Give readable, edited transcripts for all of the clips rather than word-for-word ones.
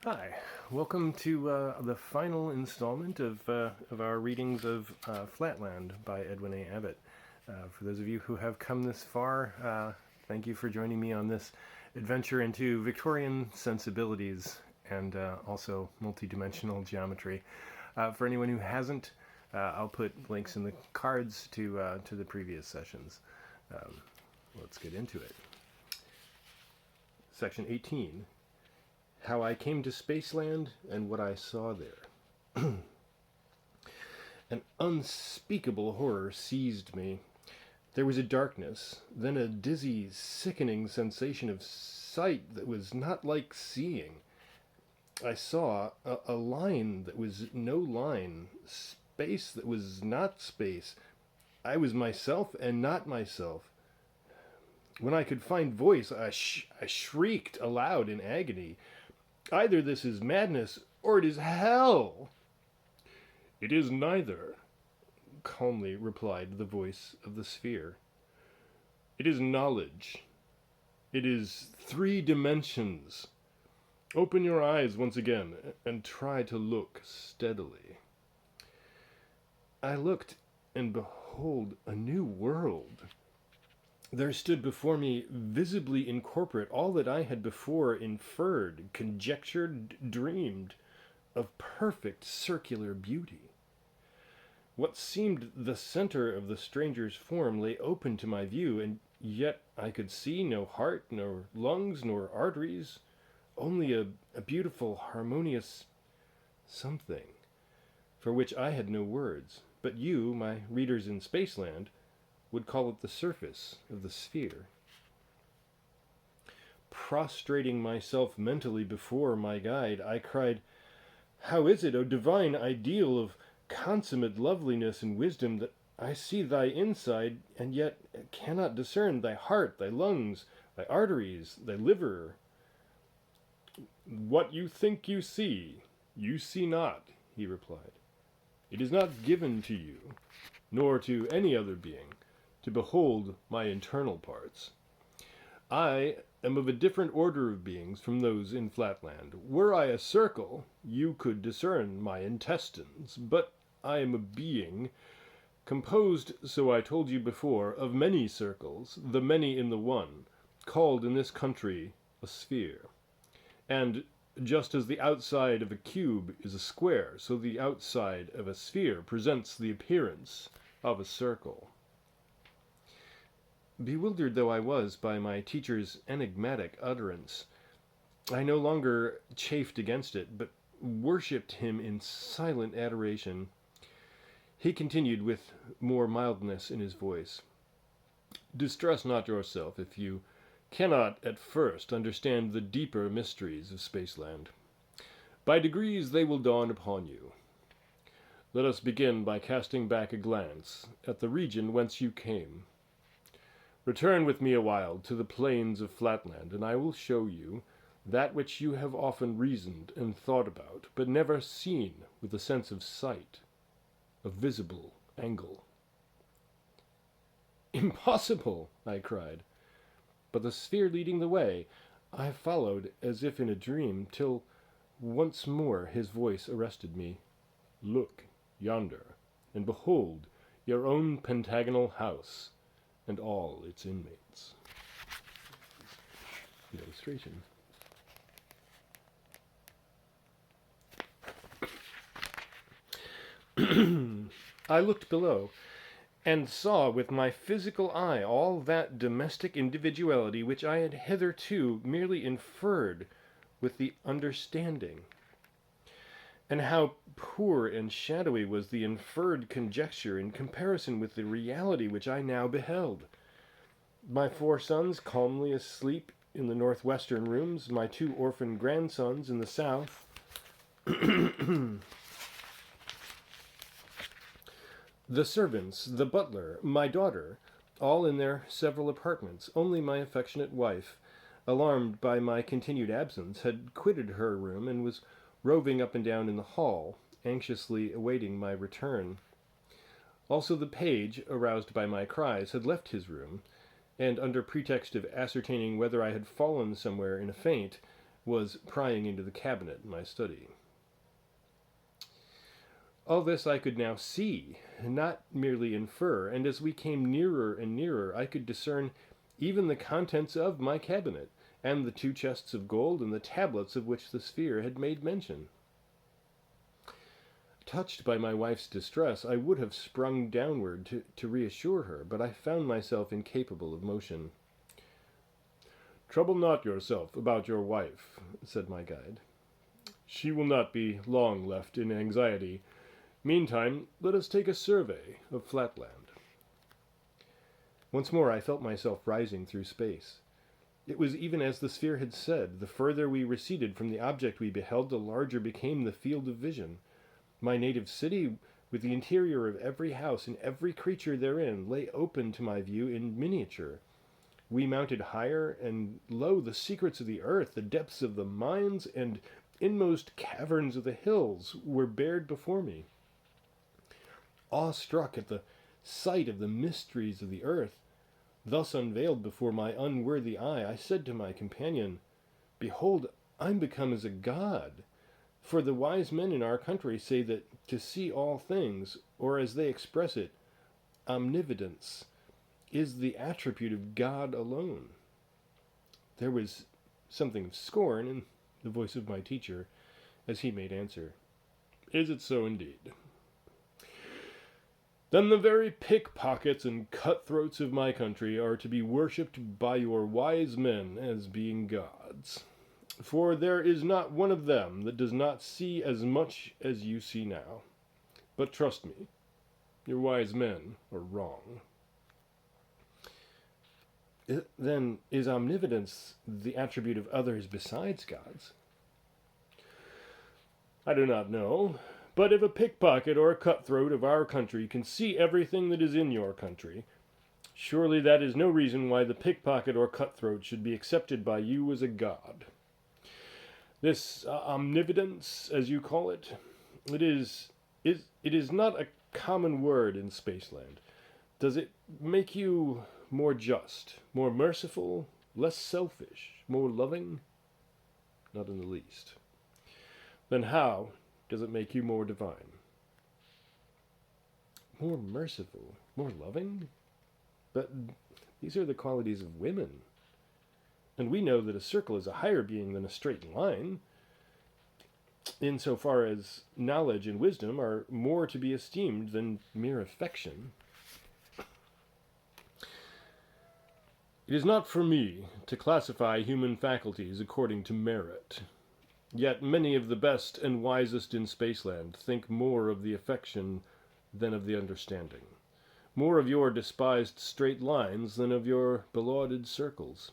Hi, welcome to the final installment of our readings of Flatland by Edwin A. Abbott. For those of you who have come this far, thank you for joining me on this adventure into Victorian sensibilities and also multidimensional geometry. For anyone who hasn't, I'll put links in the cards to the previous sessions. Um, let's get into it. Section 18. How I Came to Spaceland and What I Saw There. An unspeakable horror seized me. There was a darkness, then a dizzy, sickening sensation of sight that was not like seeing. I saw a line that was no line, space that was not space. I was myself and not myself. When I could find voice, I shrieked aloud in agony. Either this is madness, or it is hell. It is neither, calmly replied the voice of the sphere. It is knowledge. It is 3 dimensions. Open your eyes once again, and try to look steadily. I looked, and behold, a new world. There stood before me, visibly incorporate, all that I had before inferred, conjectured, dreamed, of perfect circular beauty. What seemed the center of the stranger's form lay open to my view, and yet I could see no heart, nor lungs, nor arteries, only a beautiful, harmonious something, for which I had no words. But you, my readers in Spaceland, would call it the surface of the sphere. Prostrating myself mentally before my guide, I cried, "How is it, O divine ideal of consummate loveliness and wisdom, that I see thy inside, and yet cannot discern thy heart, thy lungs, thy arteries, thy liver?" "What you think you see not," he replied. "It is not given to you, nor to any other being, to behold my internal parts. I am of a different order of beings from those in Flatland. Were I a circle, you could discern my intestines, but I am a being composed, so I told you before, of many circles, the many in the one, called in this country a sphere. And just as the outside of a cube is a square, so the outside of a sphere presents the appearance of a circle." Bewildered though I was by my teacher's enigmatic utterance, I no longer chafed against it, but worshipped him in silent adoration. He continued with more mildness in his voice, "Distress not yourself if you cannot at first understand the deeper mysteries of Spaceland. By degrees they will dawn upon you. Let us begin by casting back a glance at the region whence you came. Return with me a while to the plains of Flatland, and I will show you that which you have often reasoned and thought about, but never seen with a sense of sight, a visible angle." "Impossible!" I cried. But the sphere leading the way, I followed as if in a dream, till once more his voice arrested me. "Look yonder, and behold your own pentagonal house, and all its inmates." The illustration. I looked below, and saw with my physical eye all that domestic individuality which I had hitherto merely inferred with the understanding. And how poor and shadowy was the inferred conjecture in comparison with the reality which I now beheld. My 4 sons calmly asleep in the northwestern rooms, my 2 orphan grandsons in the south. The servants, the butler, my daughter, all in their several apartments. Only my affectionate wife, alarmed by my continued absence, had quitted her room and was roving up and down in the hall, anxiously awaiting my return. Also the page, aroused by my cries, had left his room, and under pretext of ascertaining whether I had fallen somewhere in a faint, was prying into the cabinet in my study. All this I could now see, not merely infer, and as we came nearer and nearer, I could discern even the contents of my cabinet, and the 2 chests of gold and the tablets of which the sphere had made mention. Touched by my wife's distress, I would have sprung downward to reassure her, but I found myself incapable of motion. "Trouble not yourself about your wife," said my guide. "She will not be long left in anxiety. Meantime, let us take a survey of Flatland." Once more I felt myself rising through space. It was even as the sphere had said. The further we receded from the object we beheld, the larger became the field of vision. My native city, with the interior of every house and every creature therein, lay open to my view in miniature. We mounted higher, and lo, the secrets of the earth, the depths of the mines, and inmost caverns of the hills were bared before me. Awestruck at the sight of the mysteries of the earth, thus unveiled before my unworthy eye, I said to my companion, "Behold, I'm become as a god. For the wise men in our country say that to see all things, or as they express it, omnividence, is the attribute of God alone." There was something of scorn in the voice of my teacher as he made answer, "Is it so indeed? Then the very pickpockets and cutthroats of my country are to be worshipped by your wise men as being gods. For there is not one of them that does not see as much as you see now. But trust me, your wise men are wrong." Then is omnipotence the attribute of others besides gods? "I do not know. But if a pickpocket or a cutthroat of our country can see everything that is in your country, surely that is no reason why the pickpocket or cutthroat should be accepted by you as a god. This omnipotence, as you call it, it is not a common word in Spaceland. Does it make you more just, more merciful, less selfish, more loving? Not in the least. Then how does it make you more divine? More merciful, more loving? But these are the qualities of women. And we know that a circle is a higher being than a straight line, insofar as knowledge and wisdom are more to be esteemed than mere affection. It is not for me to classify human faculties according to merit. Yet many of the best and wisest in Spaceland think more of the affection than of the understanding, more of your despised straight lines than of your belauded circles.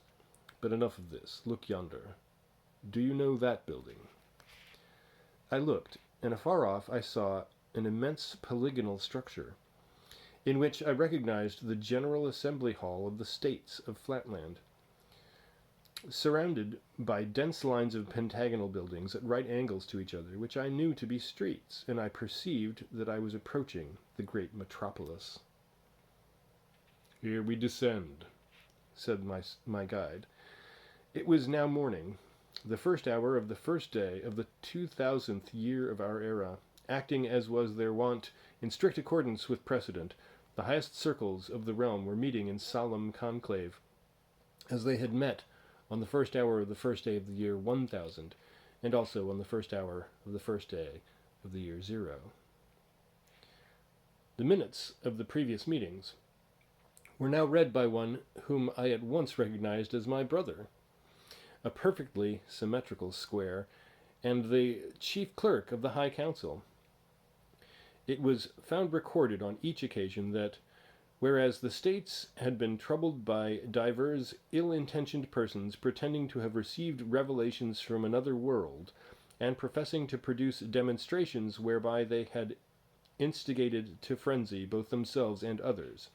But enough of this. Look yonder. Do you know that building?" I looked, and afar off I saw an immense polygonal structure, in which I recognized the General Assembly Hall of the States of Flatland, surrounded by dense lines of pentagonal buildings at right angles to each other, which I knew to be streets, and I perceived that I was approaching the great metropolis. "Here we descend," said my guide. It was now morning, the first hour of the first day of the 2000th year of our era. Acting as was their wont, in strict accordance with precedent, the highest circles of the realm were meeting in solemn conclave, as they had met on the first hour of the first day of the year 1000, and also on the first hour of the first day of the year 0. The minutes of the previous meetings were now read by one whom I at once recognized as my brother, a perfectly symmetrical square, and the chief clerk of the High Council. It was found recorded on each occasion that, whereas the states had been troubled by divers ill-intentioned persons pretending to have received revelations from another world, and professing to produce demonstrations whereby they had instigated to frenzy both themselves and others,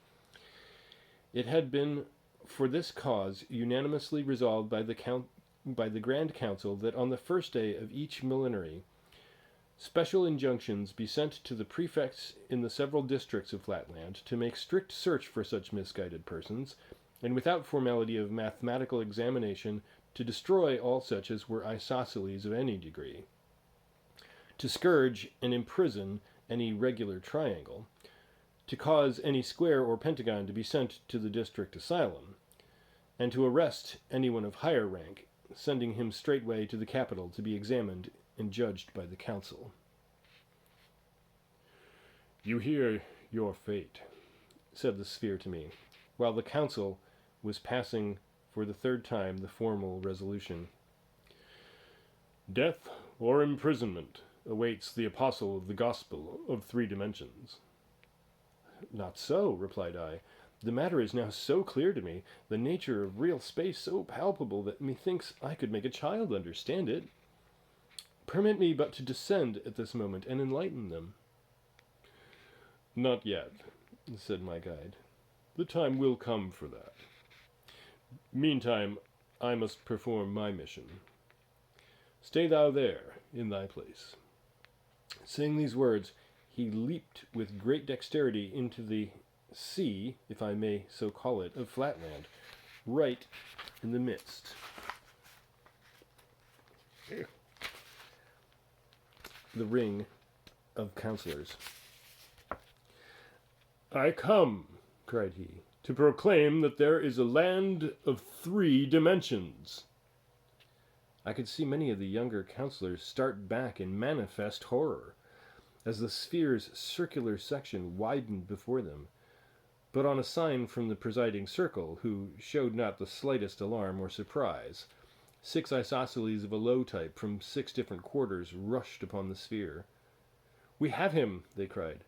it had been for this cause unanimously resolved by the Grand Council that on the first day of each millenary, special injunctions be sent to the prefects in the several districts of Flatland to make strict search for such misguided persons, and without formality of mathematical examination to destroy all such as were isosceles of any degree, to scourge and imprison any regular triangle, to cause any square or pentagon to be sent to the district asylum, and to arrest anyone of higher rank, sending him straightway to the capital to be examined and judged by the council. You hear your fate, said the sphere to me, while the council was passing for the third time the formal resolution. Death or imprisonment awaits the apostle of the gospel of 3 dimensions. Not so, replied I. The matter is now so clear to me, the nature of real space so palpable, that methinks I could make a child understand it. Permit me but to descend at this moment and enlighten them. Not yet, said my guide. The time will come for that. Meantime, I must perform my mission. Stay thou there, in thy place. Saying these words, he leaped with great dexterity into the sea, if I may so call it, of Flatland, right in the midst. The ring of counselors. I come, cried he, to proclaim that there is a land of 3 dimensions. I could see many of the younger counselors start back in manifest horror, as the sphere's circular section widened before them, but on a sign from the presiding circle, who showed not the slightest alarm or surprise, 6 isosceles of a low type from 6 different quarters rushed upon the sphere. We have him, they cried.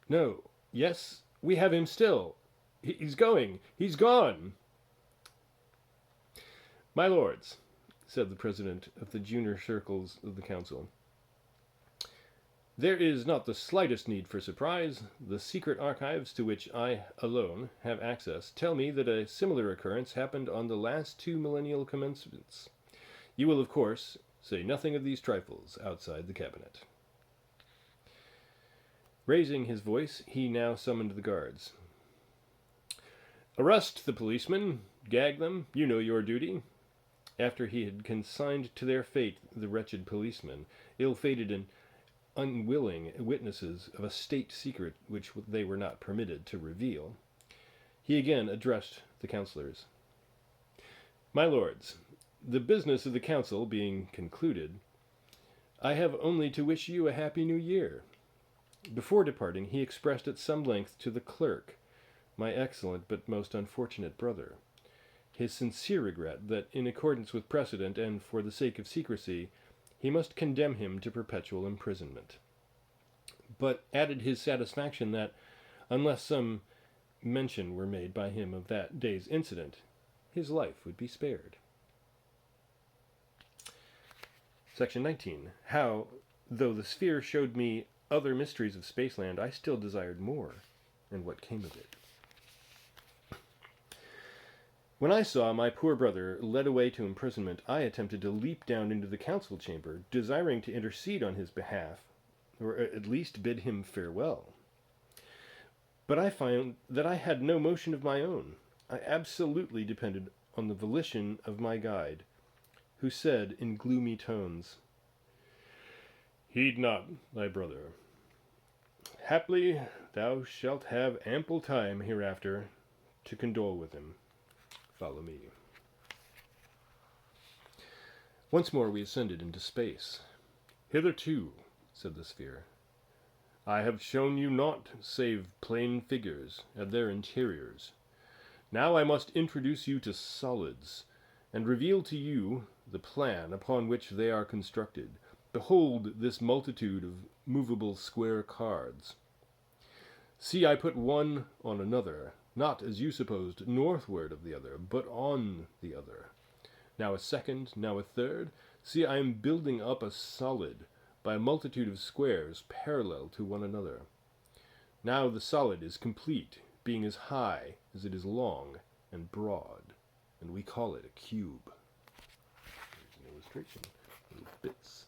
No, yes, we have him still. He's going, he's gone. My lords, said the president of the junior circles of the council, there is not the slightest need for surprise. The secret archives to which I alone have access tell me that a similar occurrence happened on the last 2 millennial commencements. You will, of course, say nothing of these trifles outside the cabinet. Raising his voice, he now summoned the guards. Arrest the policemen, gag them, you know your duty. After he had consigned to their fate the wretched policemen, ill-fated and unwilling witnesses of a state secret which they were not permitted to reveal, he again addressed the councillors. My lords, the business of the council being concluded, I have only to wish you a happy new year. Before departing, he expressed at some length to the clerk, my excellent but most unfortunate brother, his sincere regret that, in accordance with precedent and for the sake of secrecy, he must condemn him to perpetual imprisonment, but added his satisfaction that, unless some mention were made by him of that day's incident, his life would be spared. Section 19. How, though the sphere showed me other mysteries of Spaceland, I still desired more, and what came of it. When I saw my poor brother led away to imprisonment, I attempted to leap down into the council chamber, desiring to intercede on his behalf, or at least bid him farewell. But I found that I had no motion of my own. I absolutely depended on the volition of my guide, who said in gloomy tones, Heed not thy brother. Haply thou shalt have ample time hereafter to condole with him. Follow me. Once more we ascended into space. Hitherto, said the sphere, I have shown you naught save plain figures and their interiors. Now I must introduce you to solids, and reveal to you the plan upon which they are constructed. Behold this multitude of movable square cards. See, I put one on another, not, as you supposed, northward of the other, but on the other. Now a second, now a third. See, I am building up a solid by a multitude of squares parallel to one another. Now the solid is complete, being as high as it is long and broad, and we call it a cube. Here's an illustration of bits.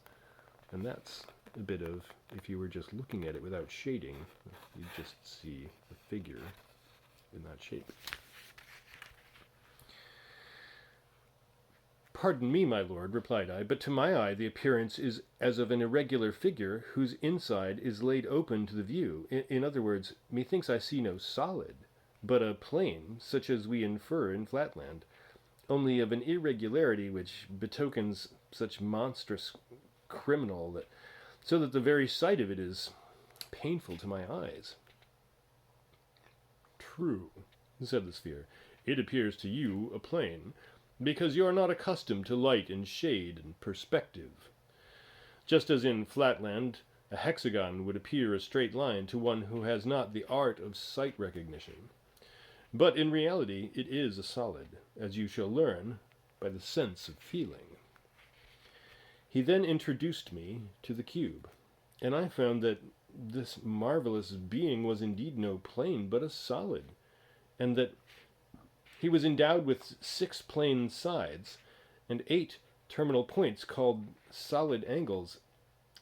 And that's a bit of, if you were just looking at it without shading, you'd just see the figure in that shape. Pardon me, my lord, replied I, but to my eye the appearance is as of an irregular figure whose inside is laid open to the view. In other words, methinks I see no solid, but a plane, such as we infer in Flatland, only of an irregularity which betokens such monstrous criminal that so that the very sight of it is painful to my eyes. True, said the sphere. It appears to you a plane, because you are not accustomed to light and shade and perspective. Just as in Flatland, a hexagon would appear a straight line to one who has not the art of sight recognition. But in reality, it is a solid, as you shall learn by the sense of feeling. He then introduced me to the cube, and I found that this marvelous being was indeed no plane, but a solid, and that he was endowed with 6 plane sides and 8 terminal points called solid angles,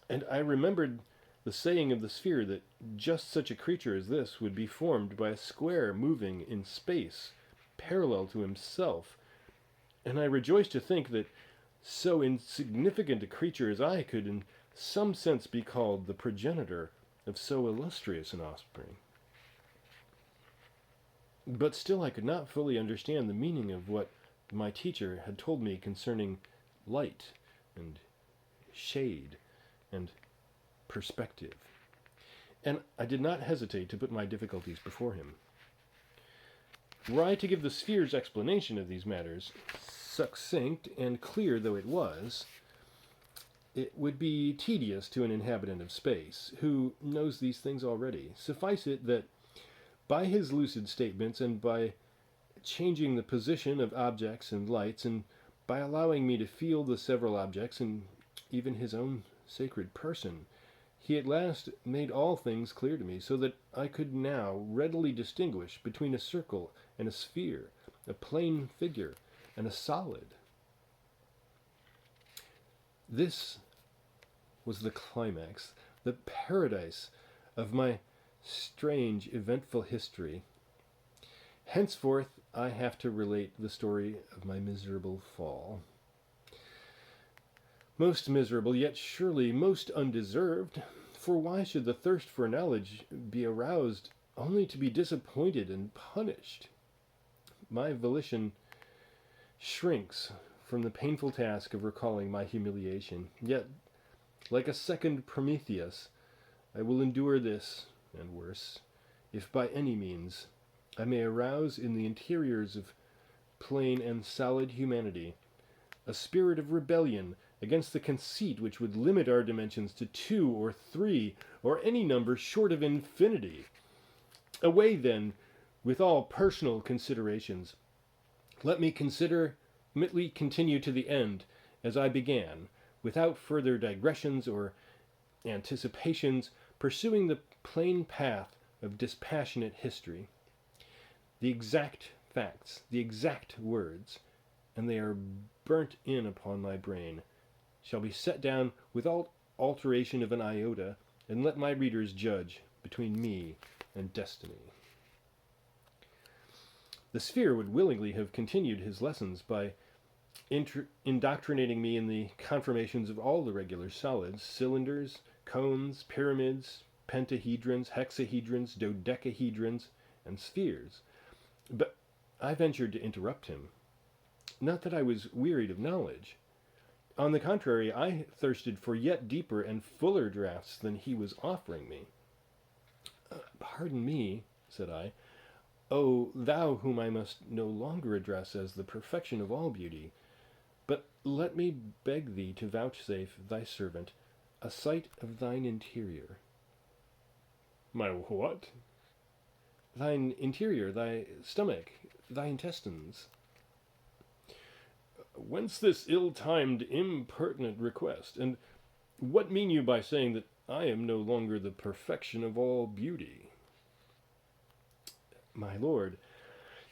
and I remembered the saying of the sphere that just such a creature as this would be formed by a square moving in space, parallel to himself, and I rejoiced to think that so insignificant a creature as I could in some sense be called the progenitor of so illustrious an offspring. But still I could not fully understand the meaning of what my teacher had told me concerning light and shade and perspective, and I did not hesitate to put my difficulties before him. Were I to give the sphere's explanation of these matters, succinct and clear though it was, it would be tedious to an inhabitant of space, who knows these things already. Suffice it that by his lucid statements and by changing the position of objects and lights and by allowing me to feel the several objects and even his own sacred person, he at last made all things clear to me, so that I could now readily distinguish between a circle and a sphere, a plane figure and a solid. This was the climax, the paradise of my strange, eventful history. Henceforth, I have to relate the story of my miserable fall. Most miserable, yet surely most undeserved, for why should the thirst for knowledge be aroused only to be disappointed and punished? My volition shrinks from the painful task of recalling my humiliation, yet, like a second Prometheus, I will endure this and worse, if by any means I may arouse in the interiors of plain and solid humanity a spirit of rebellion against the conceit which would limit our dimensions to 2 or 3 or any number short of infinity. Away then with all personal considerations. Let me continue to the end as I began, without further digressions or anticipations, pursuing the plain path of dispassionate history. The exact facts, the exact words, and they are burnt in upon my brain, shall be set down without alteration of an iota, and let my readers judge between me and destiny. The sphere would willingly have continued his lessons by indoctrinating me in the conformations of all the regular solids, cylinders, cones, pyramids, pentahedrons, hexahedrons, dodecahedrons, and spheres. But I ventured to interrupt him. Not that I was wearied of knowledge. On the contrary, I thirsted for yet deeper and fuller draughts than he was offering me. Pardon me, said I, O thou whom I must no longer address as the perfection of all beauty, but let me beg thee to vouchsafe thy servant a sight of thine interior. My what? Thine interior, thy stomach, thy intestines. Whence this ill-timed, impertinent request? And what mean you by saying that I am no longer the perfection of all beauty? My lord,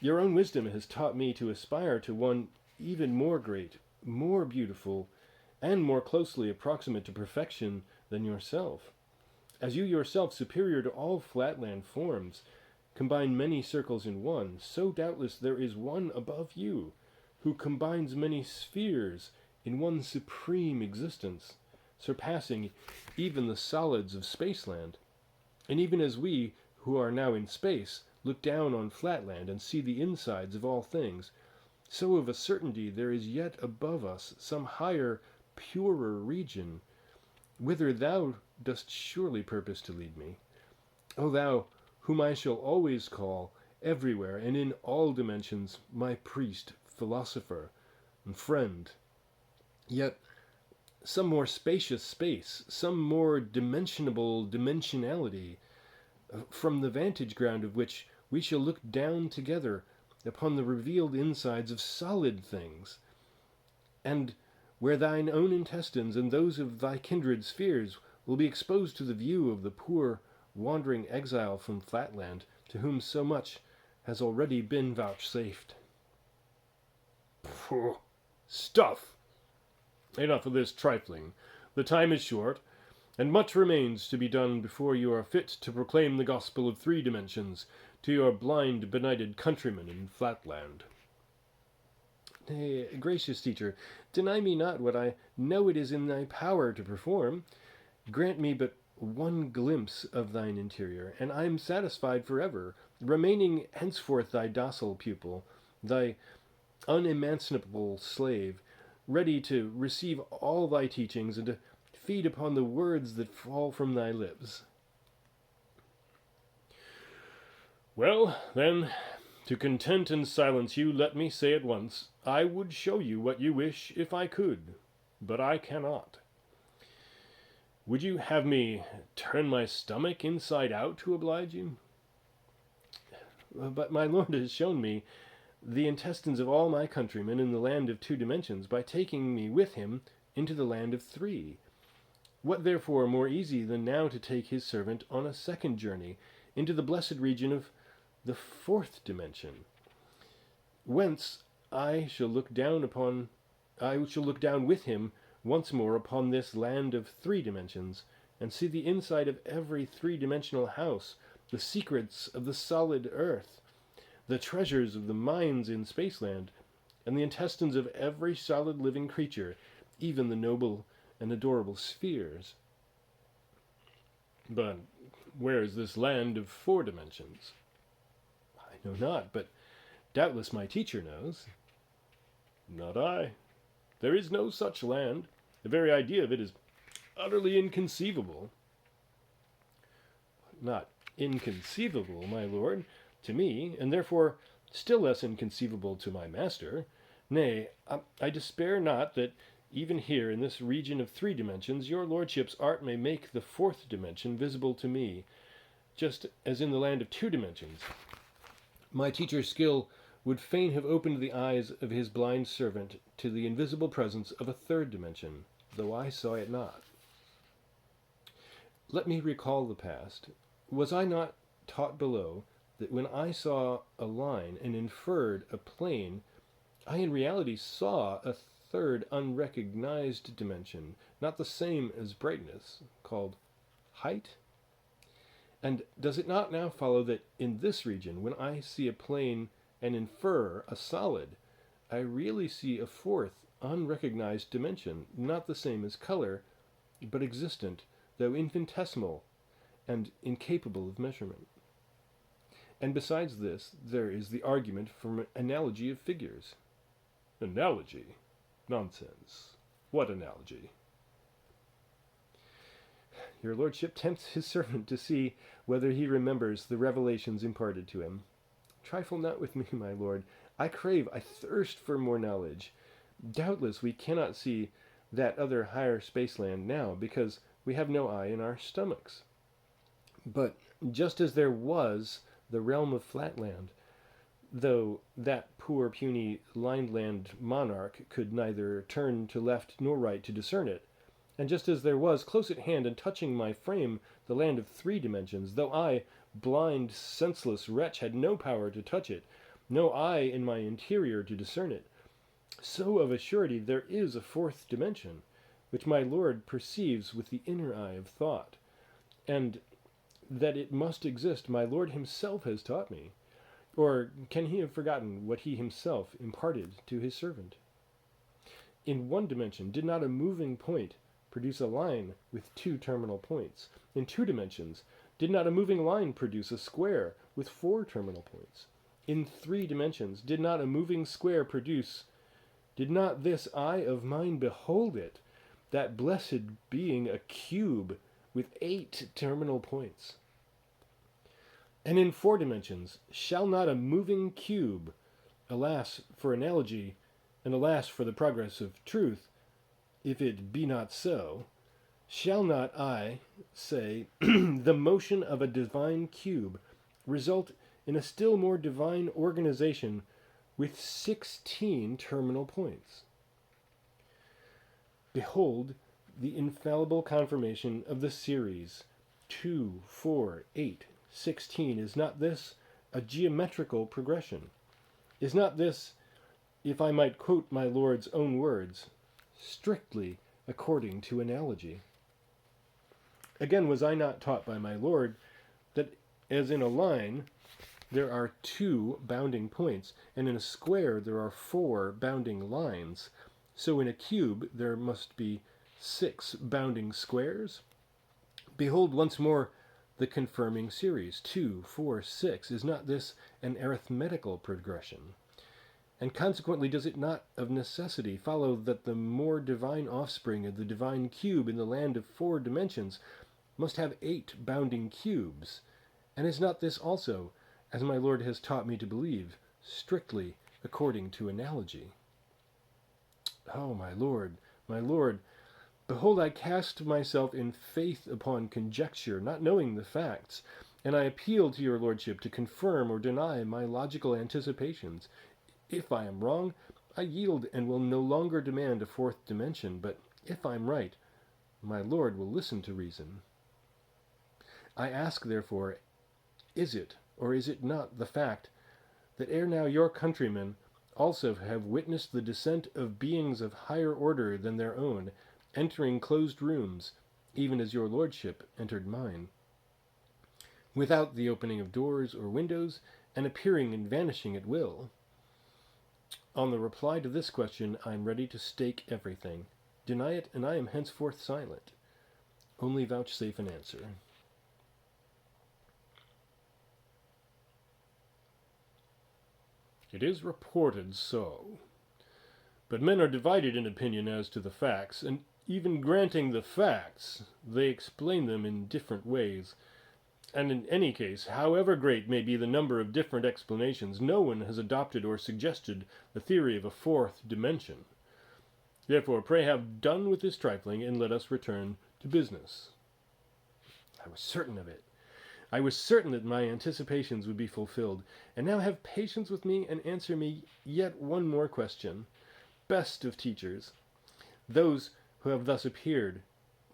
your own wisdom has taught me to aspire to one even more great, more beautiful, and more closely approximate to perfection than yourself. As you yourself, superior to all Flatland forms, combine many circles in one, so doubtless there is one above you, who combines many spheres in one supreme existence, surpassing even the solids of Spaceland. And even as we, who are now in space, look down on Flatland and see the insides of all things, so of a certainty there is yet above us some higher, purer region, whither thou dost surely purpose to lead me. O thou, whom I shall always call, everywhere and in all dimensions, my priest, philosopher, and friend. Yet some more spacious space, some more dimensionable dimensionality, from the vantage ground of which we shall look down together upon the revealed insides of solid things, and where thine own intestines and those of thy kindred spheres will be exposed to the view of the poor wandering exile from Flatland, to whom so much has already been vouchsafed. Pooh, stuff! Enough of this trifling. The time is short, and much remains to be done before you are fit to proclaim the gospel of 3 dimensions to your blind, benighted countrymen in Flatland. Nay, gracious teacher, deny me not what I know it is in thy power to perform. Grant me but one glimpse of thine interior, and I am satisfied forever, remaining henceforth thy docile pupil, thy unemancipable slave, ready to receive all thy teachings and to feed upon the words that fall from thy lips. Well, then, to content and silence you, let me say at once, I would show you what you wish if I could, but I cannot. Would you have me turn my stomach inside out to oblige you? But my lord has shown me the intestines of all my countrymen in the land of 2 dimensions by taking me with him into the land of 3. What therefore more easy than now to take his servant on a second journey into the blessed region of the 4th dimension, whence I shall look down with him once more upon this land of 3 dimensions, and see the inside of every 3-dimensional house, the secrets of the solid earth, the treasures of the mines in Spaceland, and the intestines of every solid living creature, even the noble and adorable spheres. But where is this land of 4 dimensions? I know not, but doubtless my teacher knows. Not I. There is no such land. The very idea of it is utterly inconceivable. Not inconceivable, my lord, to me, and therefore still less inconceivable to my master. Nay, I despair not that even here in this region of 3 dimensions your lordship's art may make the 4th dimension visible to me, just as in the land of 2 dimensions. My teacher's skill would fain have opened the eyes of his blind servant to the invisible presence of a 3rd dimension, though I saw it not. Let me recall the past. Was I not taught below that when I saw a line and inferred a plane, I in reality saw a 3rd unrecognized dimension, not the same as brightness, called height? And does it not now follow that in this region, when I see a plane and infer a solid, I really see a 4th unrecognized dimension, not the same as color, but existent, though infinitesimal and incapable of measurement? And besides this, there is the argument from analogy of figures. Analogy? Nonsense. What analogy? Your lordship tempts his servant to see whether he remembers the revelations imparted to him. Trifle not with me, my lord. I thirst for more knowledge. Doubtless we cannot see that other higher spaceland now, because we have no eye in our stomachs. But just as there was the realm of Flatland, though that poor puny lineland monarch could neither turn to left nor right to discern it, and just as there was close at hand and touching my frame the land of 3 dimensions, though I, blind, senseless wretch, had no power to touch it, no eye in my interior to discern it, so of a surety there is a 4th dimension, which my lord perceives with the inner eye of thought, and that it must exist my lord himself has taught me. Or can he have forgotten what he himself imparted to his servant? In one dimension, did not a moving point produce a line with two terminal points? In two dimensions, did not a moving line produce a square with four terminal points? In three dimensions, did not a moving square produce, did not this eye of mine behold it, that blessed being a cube with 8 terminal points? And in four dimensions, shall not a moving cube, alas for analogy, and alas for the progress of truth, if it be not so, shall not I say, the motion of a divine cube result in a still more divine organization with 16 terminal points? Behold the infallible confirmation of the series 2, 4, 8, 16. Is not this a geometrical progression? Is not this, if I might quote my Lord's own words, strictly according to analogy? Again, was I not taught by my Lord that as in a line there are 2 bounding points, and in a square there are 4 bounding lines, so in a cube there must be 6 bounding squares? Behold once more the confirming series 2, 4, 6. Is not this an arithmetical progression? And consequently, does it not of necessity follow that the more divine offspring of the divine cube in the land of 4 dimensions must have 8 bounding cubes? And is not this also, as my Lord has taught me to believe, strictly according to analogy? Oh, my Lord, behold, I cast myself in faith upon conjecture, not knowing the facts, and I appeal to your Lordship to confirm or deny my logical anticipations. If I am wrong, I yield and will no longer demand a 4th dimension, but if I'm right, my Lord will listen to reason. I ask, therefore, is it, or is it not, the fact that ere now your countrymen also have witnessed the descent of beings of higher order than their own, entering closed rooms, even as your Lordship entered mine, without the opening of doors or windows, and appearing and vanishing at will? On the reply to this question, I am ready to stake everything. Deny it, and I am henceforth silent. Only vouchsafe an answer. It is reported so. But men are divided in opinion as to the facts, and even granting the facts, they explain them in different ways. And in any case, however great may be the number of different explanations, no one has adopted or suggested the theory of a 4th dimension. Therefore, pray have done with this trifling, and let us return to business. I was certain of it. I was certain that my anticipations would be fulfilled. And now have patience with me and answer me yet one more question. Best of teachers, those who have thus appeared,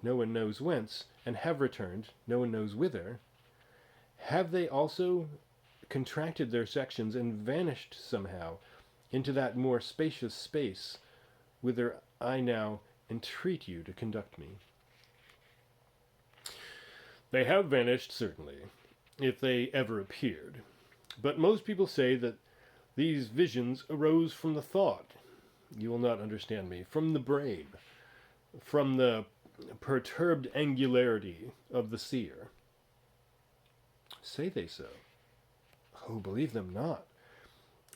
no one knows whence, and have returned, no one knows whither, have they also contracted their sections and vanished somehow into that more spacious space whither I now entreat you to conduct me? They have vanished, certainly, if they ever appeared. But most people say that these visions arose from the thought. You will not understand me. From the brain. From the perturbed angularity of the seer. Say they so? Oh, believe them not.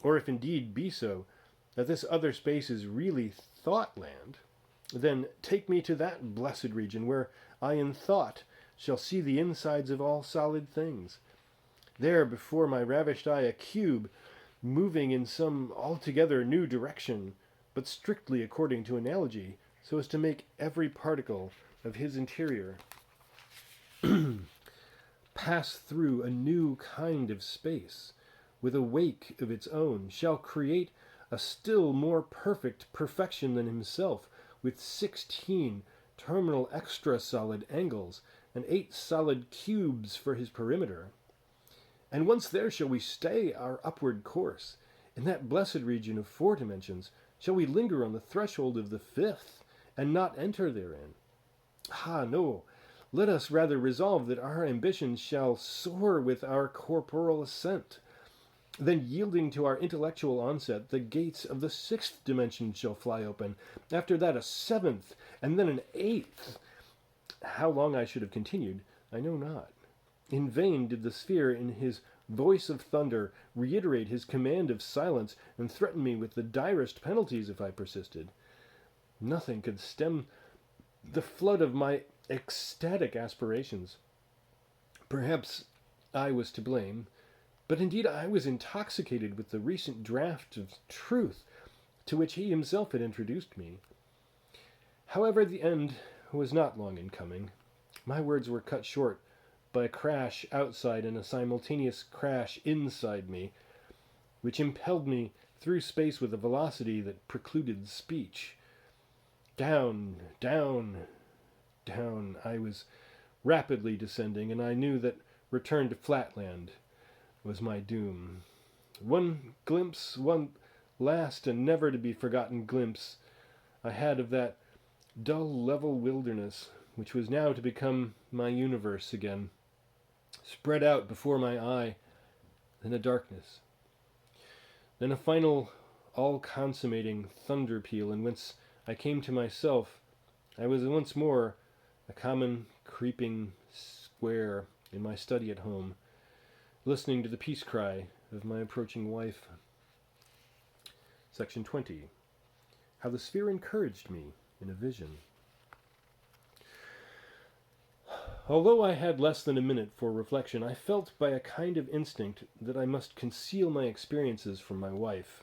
Or if indeed be so, that this other space is really Thoughtland, then take me to that blessed region where I in thought shall see the insides of all solid things. There before my ravished eye a cube, moving in some altogether new direction, but strictly according to analogy, so as to make every particle of his interior pass through a new kind of space, with a wake of its own, shall create a still more perfect perfection than himself, with 16 terminal extra-solid angles, and 8 solid cubes for his perimeter. And once there shall we stay our upward course. In that blessed region of 4 dimensions shall we linger on the threshold of the 5th, and not enter therein. Ah, no, let us rather resolve that our ambitions shall soar with our corporal ascent, Then, yielding to our intellectual onset, the gates of the sixth dimension shall fly open. After that, a seventh, and then an eighth. How long I should have continued, I know not. In vain did the sphere, in his voice of thunder, reiterate his command of silence and threaten me with the direst penalties if I persisted. Nothing could stem the flood of my ecstatic aspirations. Perhaps I was to blame, but indeed I was intoxicated with the recent draught of truth to which he himself had introduced me. However, the end was not long in coming. My words were cut short by a crash outside and a simultaneous crash inside me, which impelled me through space with a velocity that precluded speech. Down, down, down, I was rapidly descending, and I knew that return to Flatland was my doom. One glimpse, one last and never to be forgotten glimpse I had of that dull, level wilderness, which was now to become my universe again, spread out before my eye in a darkness. Then a final, all-consummating thunder peal, in whence I came to myself. I was once more a common, creeping square in my study at home, listening to the peace cry of my approaching wife. Section 20. How the sphere encouraged me in a vision. Although I had less than a minute for reflection, I felt by a kind of instinct that I must conceal my experiences from my wife.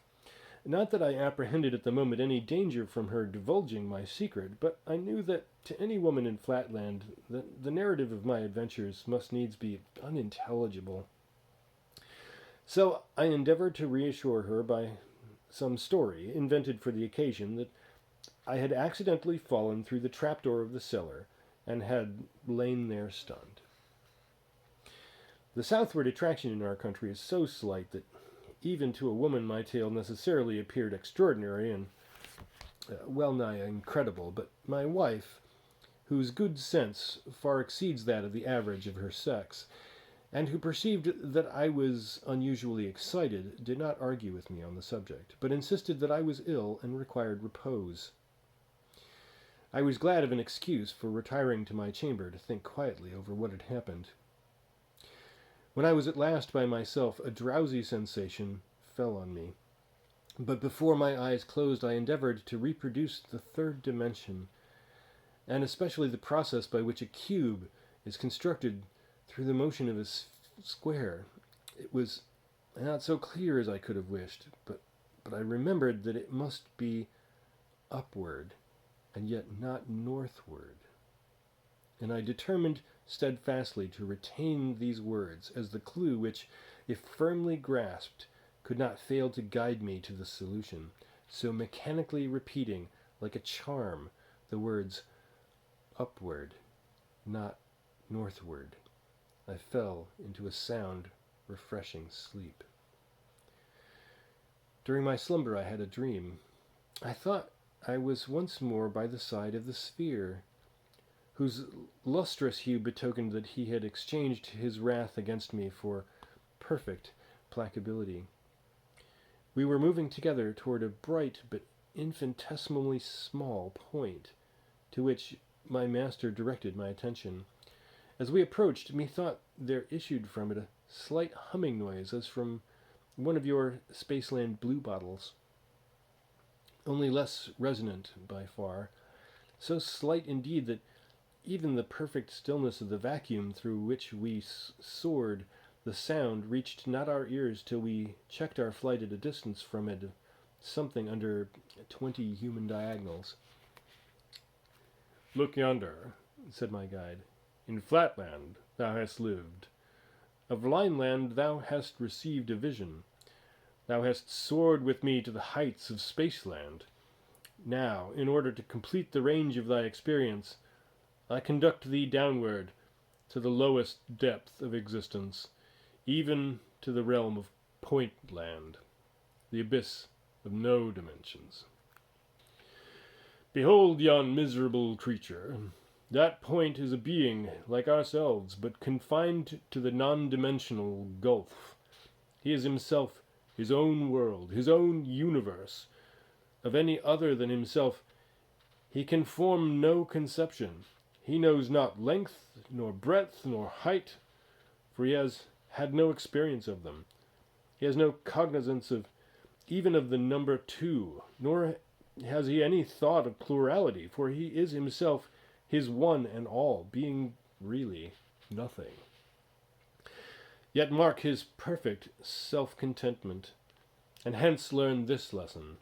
Not that I apprehended at the moment any danger from her divulging my secret, but I knew that to any woman in Flatland the narrative of my adventures must needs be unintelligible. So I endeavored to reassure her by some story, invented for the occasion, that I had accidentally fallen through the trapdoor of the cellar, and had lain there stunned. The southward attraction in our country is so slight that even to a woman my tale necessarily appeared extraordinary and well nigh incredible, but my wife, whose good sense far exceeds that of the average of her sex, and who perceived that I was unusually excited, did not argue with me on the subject, but insisted that I was ill and required repose. I was glad of an excuse for retiring to my chamber to think quietly over what had happened. When I was at last by myself, a drowsy sensation fell on me. But before my eyes closed, I endeavored to reproduce the third dimension, and especially the process by which a cube is constructed through the motion of a square. It was not so clear as I could have wished, but I remembered that it must be upward, and yet not northward. And I determined steadfastly to retain these words as the clue which, if firmly grasped, could not fail to guide me to the solution, so mechanically repeating, like a charm, the words upward, not northward, I fell into a sound, refreshing sleep. During my slumber I had a dream. I thought I was once more by the side of the sphere, whose lustrous hue betokened that he had exchanged his wrath against me for perfect placability. We were moving together toward a bright but infinitesimally small point, to which my master directed my attention. As we approached, methought there issued from it a slight humming noise, as from one of your Spaceland bluebottles, only less resonant by far, so slight indeed that even the perfect stillness of the vacuum through which we soared, the sound reached not our ears till we checked our flight at a distance from it, something under 20 human diagonals. "Look yonder," said my guide. "In Flatland thou hast lived. Of Lineland thou hast received a vision. Thou hast soared with me to the heights of Spaceland. Now, in order to complete the range of thy experience, I conduct thee downward to the lowest depth of existence, even to the realm of Pointland, the abyss of no dimensions. Behold yon miserable creature. That point is a being like ourselves, but confined to the non-dimensional gulf. He is himself his own world, his own universe. Of any other than himself he can form no conception. He knows not length, nor breadth, nor height, for he has had no experience of them. He has no cognizance of even of the number two, nor has he any thought of plurality, for he is himself his one and all, being really nothing. Yet mark his perfect self-contentment, and hence learn this lesson,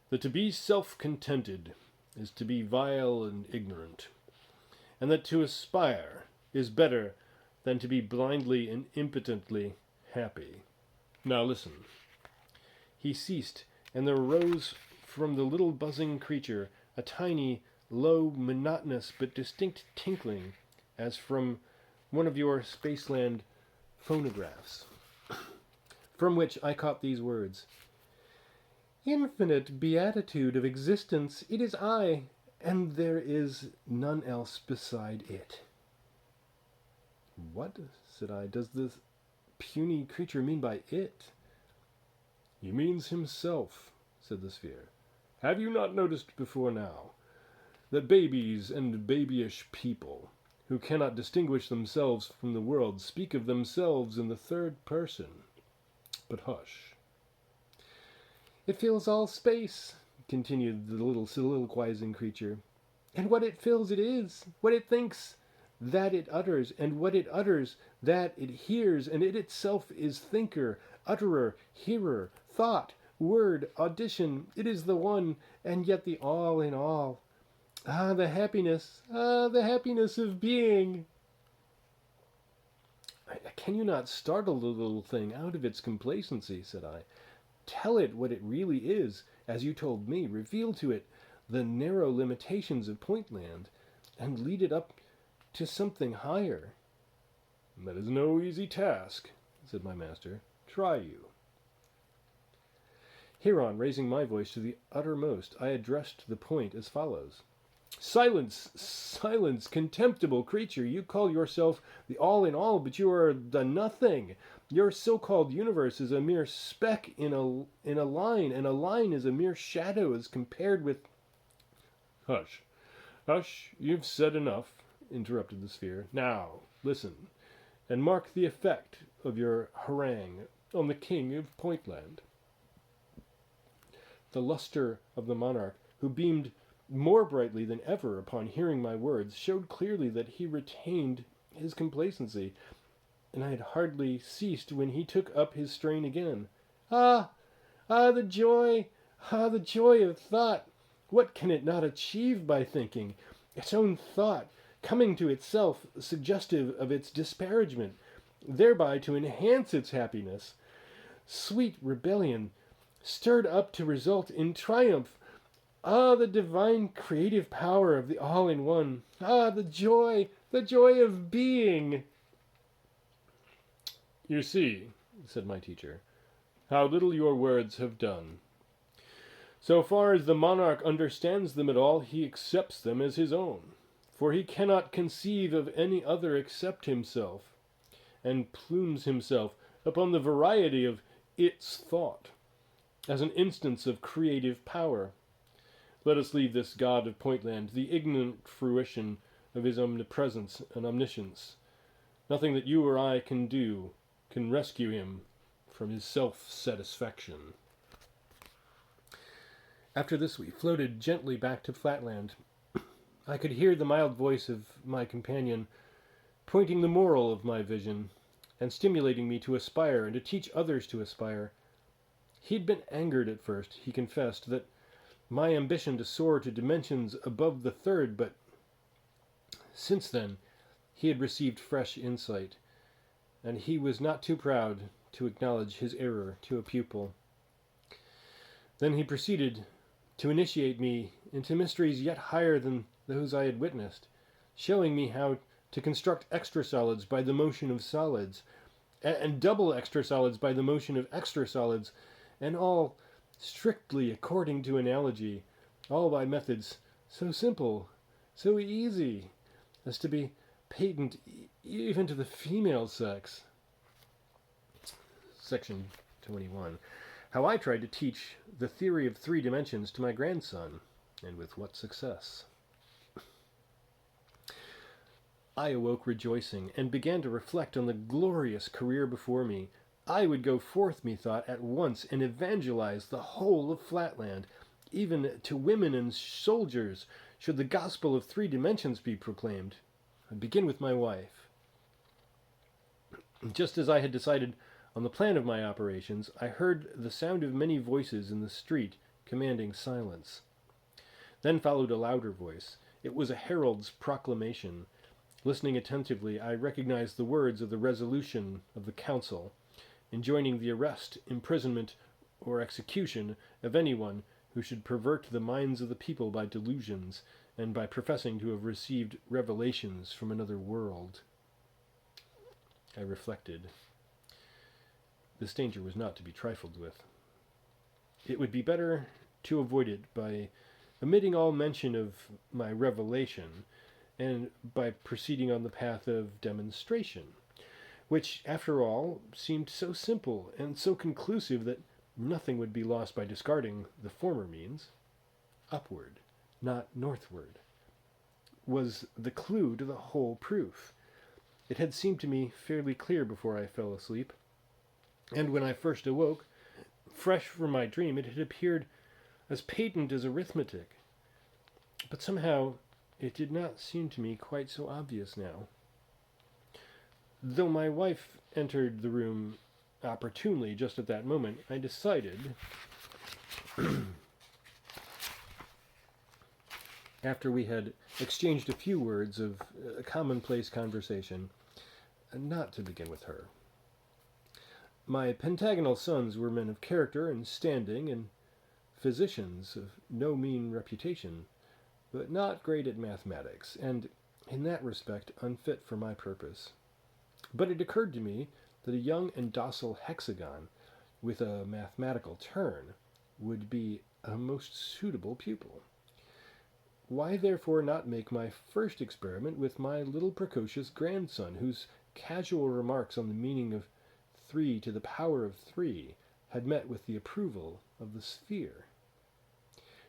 that to be self-contented is to be vile and ignorant, and that to aspire is better than to be blindly and impotently happy. Now listen. He ceased, and there rose from the little buzzing creature a tiny, low, monotonous, but distinct tinkling, as from one of your Spaceland phonographs, from which I caught these words: "Infinite beatitude of existence, it is I, and there is none else beside it." "What," said I, "does this puny creature mean by it?" "He means himself," said the sphere. "Have you not noticed before now that babies and babyish people, who cannot distinguish themselves from the world, speak of themselves in the third person? But hush." "It fills all space," continued the little soliloquizing creature, "and what it fills it is, what it thinks, that it utters, and what it utters, that it hears, and it itself is thinker, utterer, hearer, thought, word, audition. It is the one, and yet the all in all. Ah, the happiness of being!" "Can you not startle the little thing out of its complacency?" said I. "Tell it what it really is, as you told me. Reveal to it the narrow limitations of Pointland, and lead it up to something higher." "That is no easy task," said my master. "Try you." Hereon, raising my voice to the uttermost, I addressed the point as follows: "Silence, silence, contemptible creature! You call yourself the all in all, but you are the nothing. Your so-called universe is a mere speck in a line, and a line is a mere shadow as compared with—" "Hush, hush, you've said enough," interrupted the sphere. "Now, listen, and mark the effect of your harangue on the king of Pointland." The luster of the monarch, who beamed more brightly than ever upon hearing my words, showed clearly that he retained his complacency, and I had hardly ceased when he took up his strain again. Ah, the joy! Ah, the joy of thought! What can it not achieve by thinking? Its own thought, coming to itself, suggestive of its disparagement, thereby to enhance its happiness. Sweet rebellion, stirred up to result in triumph. Ah, the divine creative power of the all-in-one. Ah, the joy of being! "You see," said my teacher, "how little your words have done. So far as the monarch understands them at all, he accepts them as his own, for he cannot conceive of any other except himself, and plumes himself upon the variety of its thought, as an instance of creative power. Let us leave this god of Pointland the ignorant fruition of his omnipresence and omniscience. Nothing that you or I can do can rescue him from his self-satisfaction." After this we floated gently back to Flatland. I could hear the mild voice of my companion pointing the moral of my vision, and stimulating me to aspire and to teach others to aspire. He'd been angered at first, he confessed, that my ambition to soar to dimensions above the third, but since then he had received fresh insight, and he was not too proud to acknowledge his error to a pupil. Then he proceeded to initiate me into mysteries yet higher than those I had witnessed, showing me how to construct extra-solids by the motion of solids, and double extra-solids by the motion of extra-solids, and all strictly according to analogy, all by methods so simple, so easy, as to be patent even to the female sex. Section 21, how I tried to teach the theory of 3 dimensions to my grandson, and with what success. I awoke rejoicing, and began to reflect on the glorious career before me. I would go forth, methought, at once, and evangelize the whole of Flatland, even to women and soldiers, should the gospel of 3 dimensions be proclaimed. I'd begin with my wife. Just as I had decided on the plan of my operations, I heard the sound of many voices in the street commanding silence. Then followed a louder voice. It was a herald's proclamation. Listening attentively, I recognized the words of the resolution of the council, enjoining the arrest, imprisonment, or execution of anyone who should pervert the minds of the people by delusions and by professing to have received revelations from another world. I reflected. This danger was not to be trifled with. It would be better to avoid it by omitting all mention of my revelation and by proceeding on the path of demonstration, which, after all, seemed so simple and so conclusive that nothing would be lost by discarding the former means. Upward, not northward, was the clue to the whole proof. It had seemed to me fairly clear before I fell asleep, and when I first awoke, fresh from my dream, it had appeared as patent as arithmetic. But somehow it did not seem to me quite so obvious now. Though my wife entered the room opportunely just at that moment, I decided, after we had exchanged a few words of commonplace conversation, not to begin with her. My pentagonal sons were men of character and standing, and physicians of no mean reputation, but not great at mathematics, and in that respect unfit for my purpose. But it occurred to me that a young and docile hexagon with a mathematical turn would be a most suitable pupil. Why therefore not make my first experiment with my little precocious grandson, whose casual remarks on the meaning of 3 to the power of 3 had met with the approval of the sphere?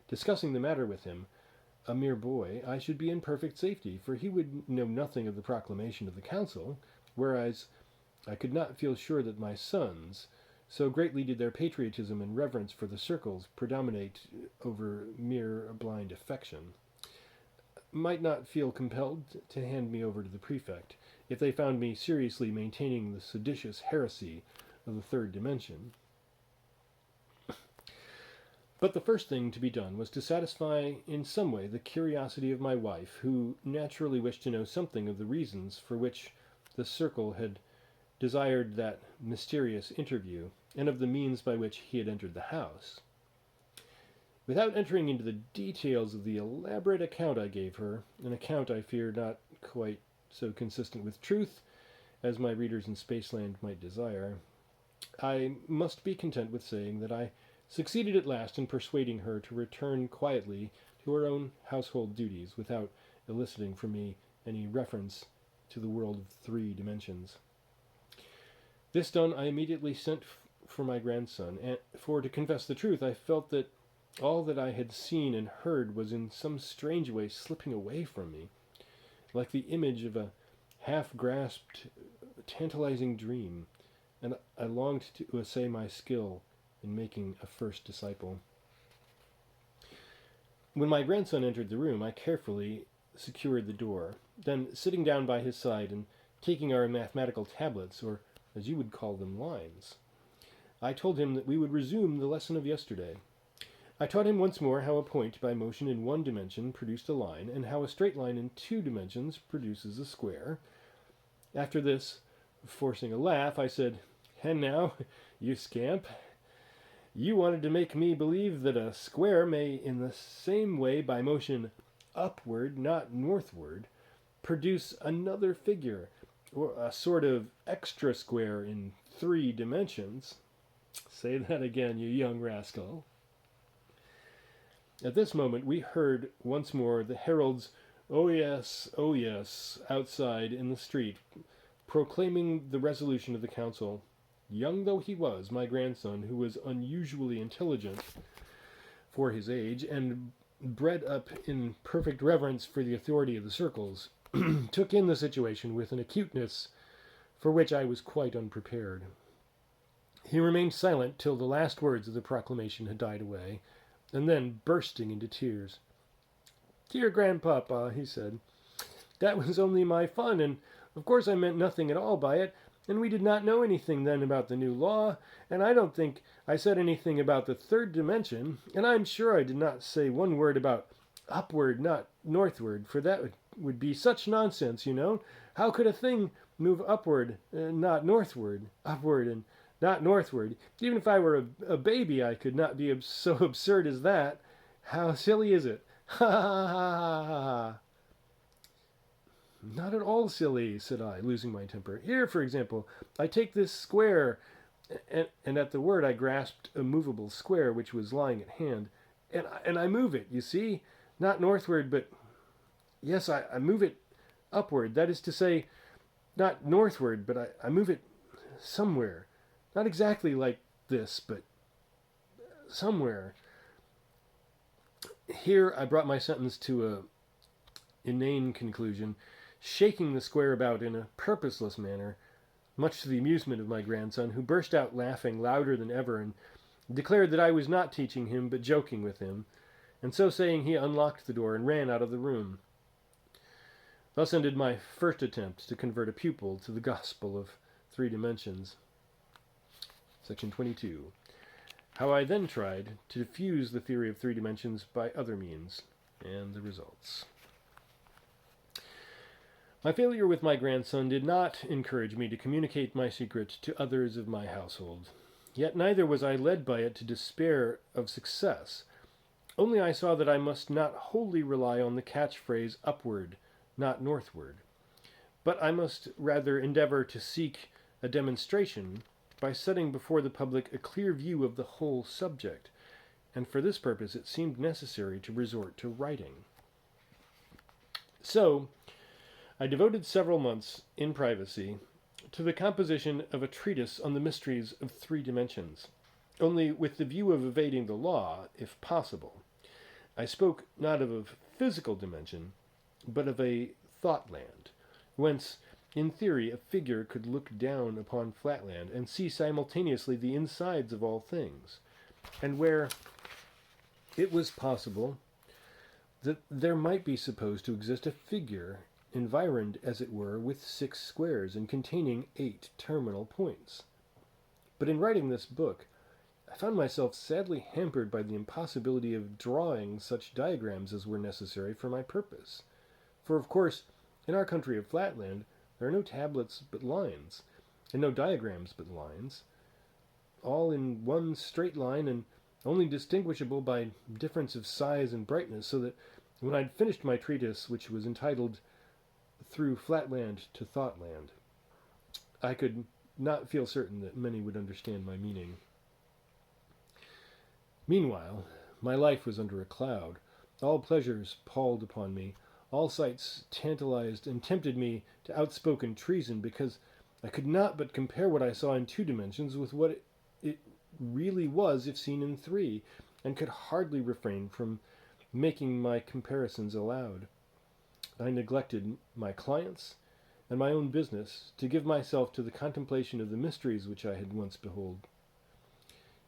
Discussing the matter with him, a mere boy, I should be in perfect safety, for he would know nothing of the proclamation of the council, whereas I could not feel sure that my sons, so greatly did their patriotism and reverence for the circles predominate over mere blind affection, might not feel compelled to hand me over to the prefect, if they found me seriously maintaining the seditious heresy of the 3rd dimension. But the first thing to be done was to satisfy in some way the curiosity of my wife, who naturally wished to know something of the reasons for which the circle had desired that mysterious interview, and of the means by which he had entered the house. Without entering into the details of the elaborate account I gave her, an account I fear not quite so consistent with truth as my readers in Spaceland might desire, I must be content with saying that I succeeded at last in persuading her to return quietly to her own household duties without eliciting from me any reference to the world of 3 dimensions. This done, I immediately sent for my grandson, for to confess the truth, I felt that all that I had seen and heard was in some strange way slipping away from me, like the image of a half-grasped, tantalizing dream, and I longed to essay my skill in making a first disciple. When my grandson entered the room, I carefully secured the door. Then, sitting down by his side and taking our mathematical tablets, or as you would call them, lines, I told him that we would resume the lesson of yesterday. I taught him once more how a point by motion in 1 dimension produced a line, and how a straight line in 2 dimensions produces a square. After this, forcing a laugh, I said, "And now, you scamp, you wanted to make me believe that a square may, in the same way by motion upward, not northward, produce another figure, or a sort of extra square in 3 dimensions. Say that again, you young rascal." At this moment we heard once more the herald's oh yes, outside in the street, proclaiming the resolution of the council, Young though he was, my grandson, who was unusually intelligent for his age and bred up in perfect reverence for the authority of the circles, took in the situation with an acuteness for which I was quite unprepared. He remained silent till the last words of the proclamation had died away, and then, bursting into tears, "Dear Grandpapa," he said, "that was only my fun, and of course I meant nothing at all by it, and we did not know anything then about the new law, and I don't think I said anything about the third dimension, and I'm sure I did not say one word about upward, not northward, for that would be such nonsense, you know. How could a thing move upward, not northward, upward and not northward? Even if I were a baby, I could not be so absurd as that. How silly is it? Ha ha ha ha ha." "Not at all silly," said I, losing my temper. "Here, for example, I take this square," and at the word I grasped a movable square which was lying at hand, "and I move it, you see, not northward, but yes, I move it upward. That is to say, not northward, but I move it somewhere. Not exactly like this, but somewhere." Here I brought my sentence to a inane conclusion, shaking the square about in a purposeless manner, much to the amusement of my grandson, who burst out laughing louder than ever and declared that I was not teaching him but joking with him, and so saying he unlocked the door and ran out of the room. Thus ended my first attempt to convert a pupil to the gospel of 3 dimensions. Section 22. How I then tried to diffuse the theory of 3 dimensions by other means, and the results. My failure with my grandson did not encourage me to communicate my secret to others of my household. Yet neither was I led by it to despair of success. Only I saw that I must not wholly rely on the catchphrase upward, not northward, but I must rather endeavor to seek a demonstration by setting before the public a clear view of the whole subject, and for this purpose it seemed necessary to resort to writing. So, I devoted several months, in privacy, to the composition of a treatise on the mysteries of 3 dimensions, only with the view of evading the law, if possible. I spoke not of a physical dimension, but of a thought-land, whence, in theory, a figure could look down upon Flatland and see simultaneously the insides of all things, and where it was possible that there might be supposed to exist a figure environed, as it were, with 6 squares and containing 8 terminal points. But in writing this book, I found myself sadly hampered by the impossibility of drawing such diagrams as were necessary for my purpose. For, of course, in our country of Flatland, there are no tablets but lines, and no diagrams but lines, all in one straight line and only distinguishable by difference of size and brightness, so that when I'd finished my treatise, which was entitled Through Flatland to Thoughtland, I could not feel certain that many would understand my meaning. Meanwhile, my life was under a cloud. All pleasures palled upon me. All sights tantalized and tempted me to outspoken treason, because I could not but compare what I saw in 2 dimensions with what it really was if seen in 3, and could hardly refrain from making my comparisons aloud. I neglected my clients and my own business to give myself to the contemplation of the mysteries which I had once beheld,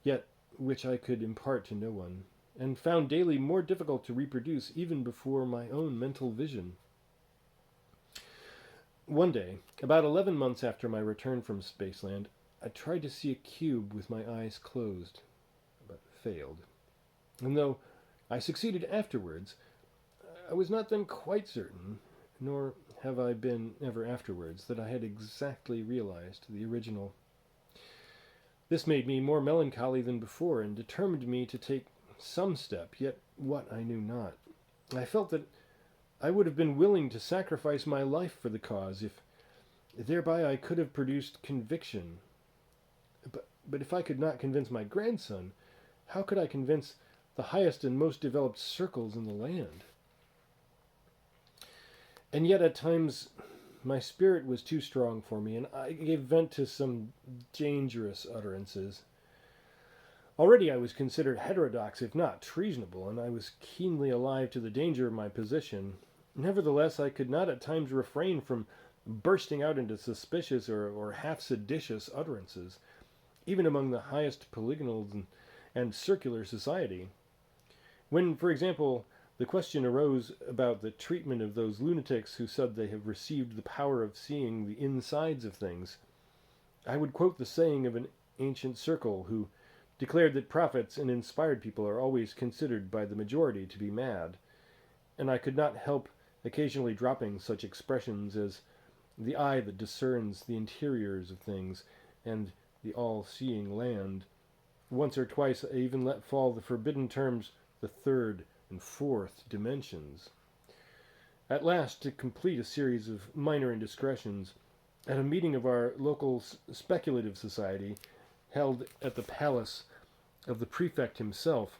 yet which I could impart to no one, and found daily more difficult to reproduce even before my own mental vision. One day, about 11 months after my return from Spaceland, I tried to see a cube with my eyes closed, but failed. And though I succeeded afterwards, I was not then quite certain, nor have I been ever afterwards, that I had exactly realized the original. This made me more melancholy than before, and determined me to take some step, yet what I knew not. I felt that I would have been willing to sacrifice my life for the cause, if thereby I could have produced conviction. But if I could not convince my grandson, how could I convince the highest and most developed circles in the land? And yet at times my spirit was too strong for me, and I gave vent to some dangerous utterances. Already I was considered heterodox, if not treasonable, and I was keenly alive to the danger of my position. Nevertheless, I could not at times refrain from bursting out into suspicious or half-seditious utterances, even among the highest polygonal and circular society. When, for example, the question arose about the treatment of those lunatics who said they have received the power of seeing the insides of things, I would quote the saying of an ancient circle who declared that prophets and inspired people are always considered by the majority to be mad, and I could not help occasionally dropping such expressions as the eye that discerns the interiors of things and the all-seeing land. Once or twice I even let fall the forbidden terms the third and fourth dimensions. At last, to complete a series of minor indiscretions, at a meeting of our local speculative society, held at the palace of the prefect himself,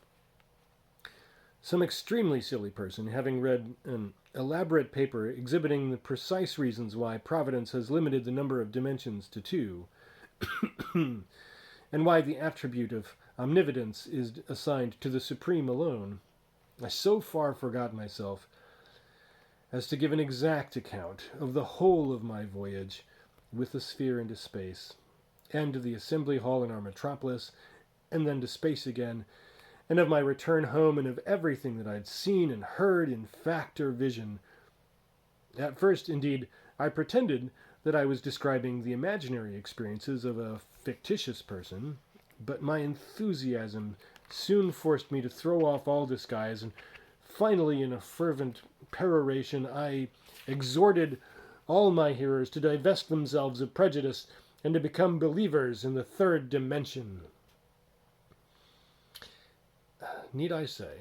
some extremely silly person, having read an elaborate paper exhibiting the precise reasons why Providence has limited the number of dimensions to 2, and why the attribute of omnipotence is assigned to the Supreme alone, I so far forgot myself as to give an exact account of the whole of my voyage with the sphere into space, and to the assembly hall in our metropolis, and then to space again, and of my return home, and of everything that I had seen and heard in fact or vision. At first, indeed, I pretended that I was describing the imaginary experiences of a fictitious person, but my enthusiasm soon forced me to throw off all disguise, and finally, in a fervent peroration, I exhorted all my hearers to divest themselves of prejudice and to become believers in the third dimension. Need I say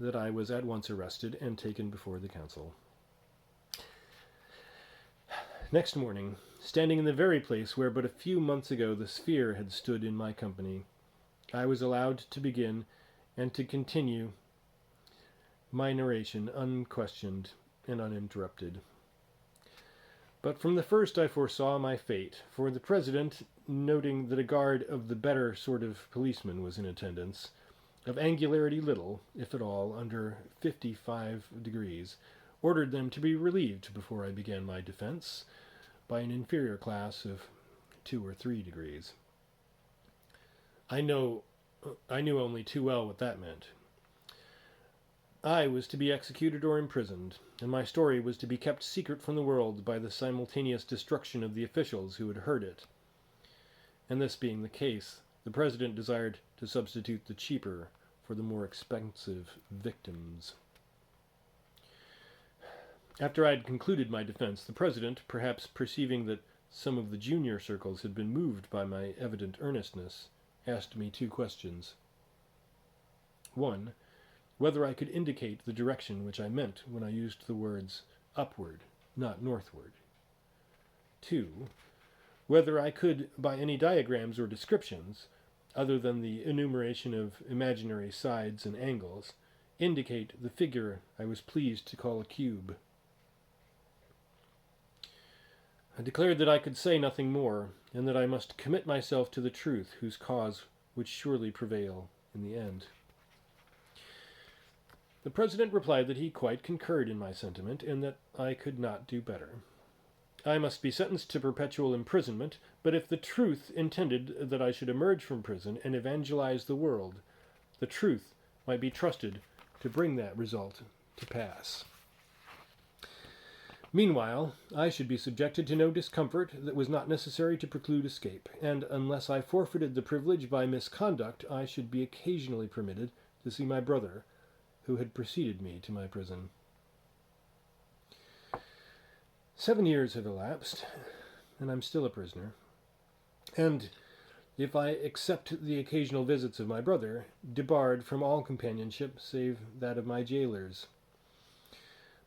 that I was at once arrested and taken before the council. Next morning, standing in the very place where but a few months ago the sphere had stood in my company, I was allowed to begin and to continue my narration unquestioned and uninterrupted. But from the first I foresaw my fate, for the president, noting that a guard of the better sort of policeman was in attendance, of angularity little, if at all, under 55 degrees, ordered them to be relieved before I began my defense by an inferior class of 2 or 3 degrees. I knew only too well what that meant. I was to be executed or imprisoned, and my story was to be kept secret from the world by the simultaneous destruction of the officials who had heard it. And this being the case, the president desired to substitute the cheaper for the more expensive victims. After I had concluded my defense, the president, perhaps perceiving that some of the junior circles had been moved by my evident earnestness, asked me 2 questions. 1. Whether I could indicate the direction which I meant when I used the words upward, not northward. 2. Whether I could, by any diagrams or descriptions, other than the enumeration of imaginary sides and angles, indicate the figure I was pleased to call a cube. I declared that I could say nothing more, and that I must commit myself to the truth whose cause would surely prevail in the end. The president replied that he quite concurred in my sentiment, and that I could not do better. I must be sentenced to perpetual imprisonment, but if the truth intended that I should emerge from prison and evangelize the world, the truth might be trusted to bring that result to pass. Meanwhile, I should be subjected to no discomfort that was not necessary to preclude escape, and unless I forfeited the privilege by misconduct, I should be occasionally permitted to see my brother, who had preceded me to my prison. 7 years have elapsed, and I'm still a prisoner. And, if I except the occasional visits of my brother, debarred from all companionship save that of my jailers.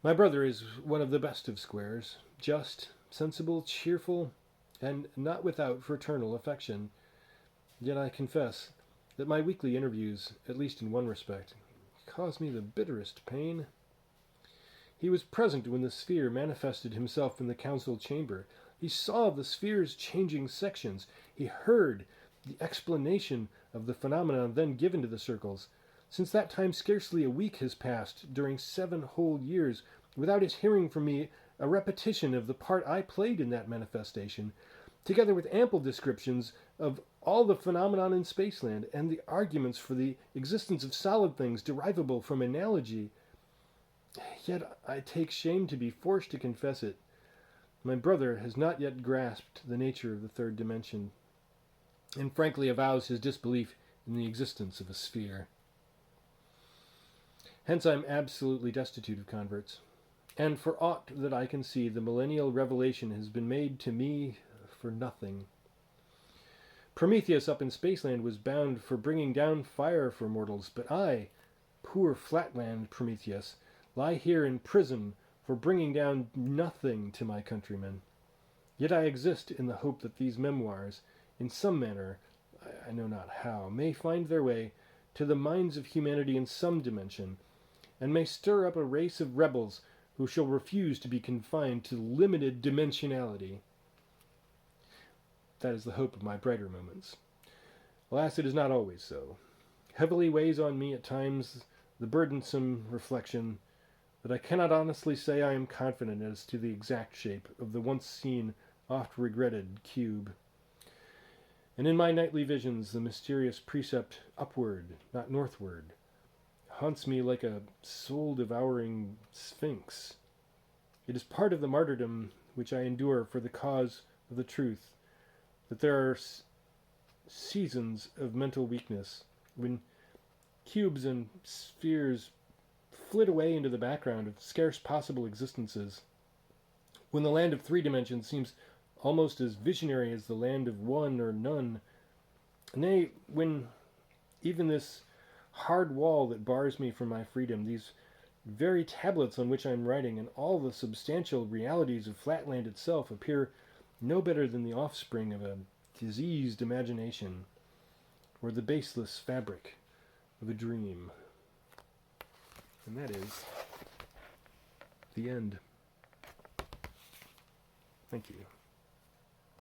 My brother is one of the best of squares, just, sensible, cheerful, and not without fraternal affection. Yet I confess that my weekly interviews, at least in one respect, cause me the bitterest pain. He was present when the sphere manifested himself in the council chamber. He saw the sphere's changing sections. He heard the explanation of the phenomenon then given to the circles. Since that time scarcely a week has passed, during 7 whole years, without his hearing from me a repetition of the part I played in that manifestation, together with ample descriptions of all the phenomenon in Spaceland, and the arguments for the existence of solid things derivable from analogy. Yet I take shame to be forced to confess it. My brother has not yet grasped the nature of the third dimension, and frankly avows his disbelief in the existence of a sphere. Hence I am absolutely destitute of converts, and for aught that I can see, the millennial revelation has been made to me for nothing. Prometheus up in Spaceland was bound for bringing down fire for mortals, but I, poor Flatland Prometheus, lie here in prison for bringing down nothing to my countrymen. Yet I exist in the hope that these memoirs, in some manner, I know not how, may find their way to the minds of humanity in some dimension, and may stir up a race of rebels who shall refuse to be confined to limited dimensionality. That is the hope of my brighter moments. Alas, it is not always so. Heavily weighs on me at times the burdensome reflection that I cannot honestly say I am confident as to the exact shape of the once seen, oft regretted cube. And in my nightly visions the mysterious precept upward, not northward, haunts me like a soul-devouring sphinx. It is part of the martyrdom which I endure for the cause of the truth, that there are seasons of mental weakness, when cubes and spheres flit away into the background of scarce possible existences, when the land of 3 dimensions seems almost as visionary as the land of 1 or none, nay, when even this hard wall that bars me from my freedom, these very tablets on which I am writing, and all the substantial realities of Flatland itself appear no better than the offspring of a diseased imagination, or the baseless fabric of a dream. And that is the end. Thank you.